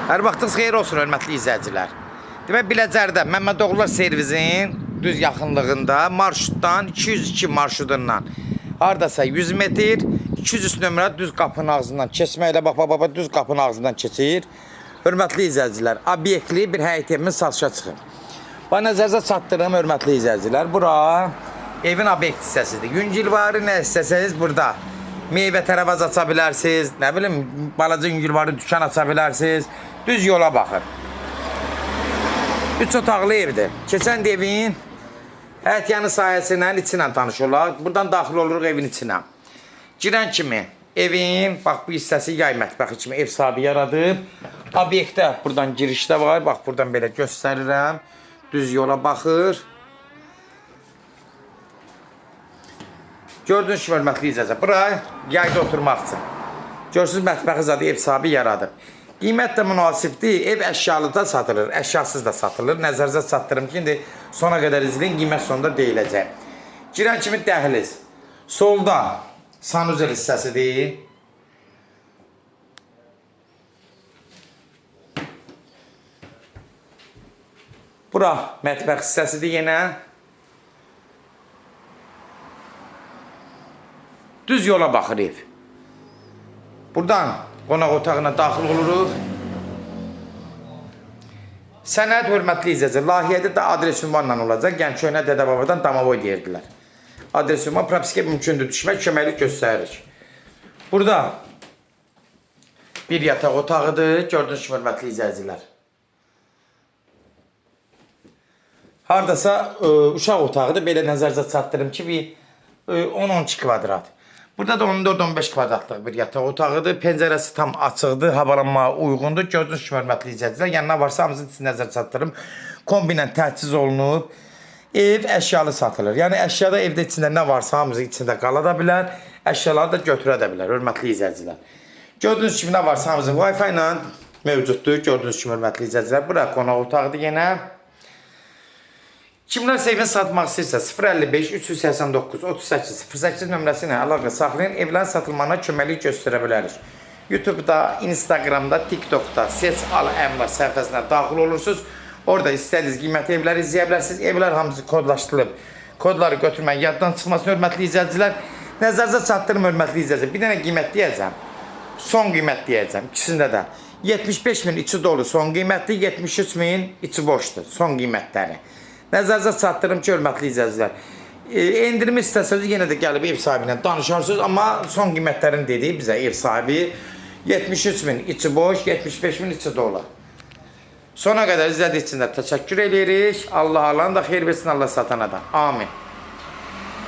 Hər vaxtınız xeyir olsun, hörmətli izləyicilər. Demək, Biləcərdə Məmmədoğlular servisin düz yaxınlığında marşrutdan 202 marşrudundan hardasa 100 metr 203 nömrə düz qapının ağzından keçməklə bax düz qapının ağzından keçir. Hörmətli izləyicilər, obyektli bir həyət evimiz satışa çıxır. Bax, nəzərinizə çatdırım, hörmətli izləyicilər. Bura evin obyekt hissəsidir. Yüngülvarı nə istəsəniz burada. Meyvə tərəvəz aça bilərsiniz, nə bilim, balaca yüngülvarı dükan aça bilərsiniz. Düz yola baxır. 3 otaqlı evdir. Keçən evin həyətyanı sahəsindən içinə tanış olaq. Buradan daxil oluruq evin içinə. Girən kimi evin, bax bu hissəsi yay mətbəxi kimi ev sahibi yaradıb. Obyektdə buradan girişdə var. Bax buradan belə göstərirəm. Düz yola baxır. Gördüğünüz kimi hörmətli izləyicilər, bura yayda oturmaq üçün. Görürsünüz, mətbəxi zadı ev sahibi yaradıb. Qiymət də münasibdir, ev əşyalı da satılır, əşyasız da satılır. Nəzərinizə çatdırım ki, indi sona qədər izləyin, qiymət sonunda deyiləcək. Girən kimi dəhliz. Solda sanuzel hissəsidir. Bura mətbəx hissəsidir yenə. Düz yola baxır ev. Buradan qonaq otağına daxil oluruq. Sənəd, hörmətli izləyicilər, layihədə də adres ünvanla olacaq. Gəncköynə Dədəbabadan Damavoy deyirdilər. Adres ünvan, propiskə mümkündür düşmək, köməklik göstəririk. Burada bir yataq otağıdır. Gördüyünüz kimi hörmətli izləyicilər. Hardasa uşaq otağıdır. Belə nəzərinizə çatdırım ki, bir 10-12 kvadrat. Burada da 14-15 kvadratlıq bir yataq otağıdır. Pəncərəsi tam açıqdır, havalanmağa uyğundur. Gördüyünüz kimi hörmətli izləyicilər, yanına varsa hamısını sizin nəzər çatdırım. Kombinən təchiz olunub. Ev əşyalı satılır. Yəni əşyada evdə içində nə varsa hamısı içində qala da bilər. Əşyaları da götürə də bilər, hörmətli izləyicilər. Gördüyünüz kimi nə varsa hamısı Wi-Fi ilə mövcuddur. Gördüyünüz kimi hörmətli izləyicilər. Bura qonaq otağıdır yenə. Kimlər evini satmaq istəyirsə 055 389 38 08 nömrəsi ilə əlaqə saxlayın, evlərin satılmağına köməklik göstərə bilərik. YouTube'da, Instagram'da, TikTok'da Seç Al Əmlak səhifəsinə daxil olursunuz. Orada istədiyiniz qiymətli evləri izləyə bilərsiniz. Evlər hamısı kodlaşdırılıb. Kodları götürmək yaddan çıxmasın, hörmətli izləyicilər. Nəzərinizə çatdırım, hörmətli izləyicilər. Bir dənə qiymət deyəcəm. Son qiymət deyəcəm. İkisində də 75.000 içi dolu son qiymətli, 73.000 içi boşdur son qiymətləri. Nəzərinizə çatdırım ki, hörmətli izləyicilər. Endirimi istəsəniz yenə də gəlib ev sahibi ilə danışarsınız, amma son qiymətlərini dediyi bizə ev sahibi 73.000 içi boş, 75.000 içi dolu. Sona qədər izlədiyi üçün də təşəkkür edirik. Allah alan da xeyir versin, Allah satana da. Amin.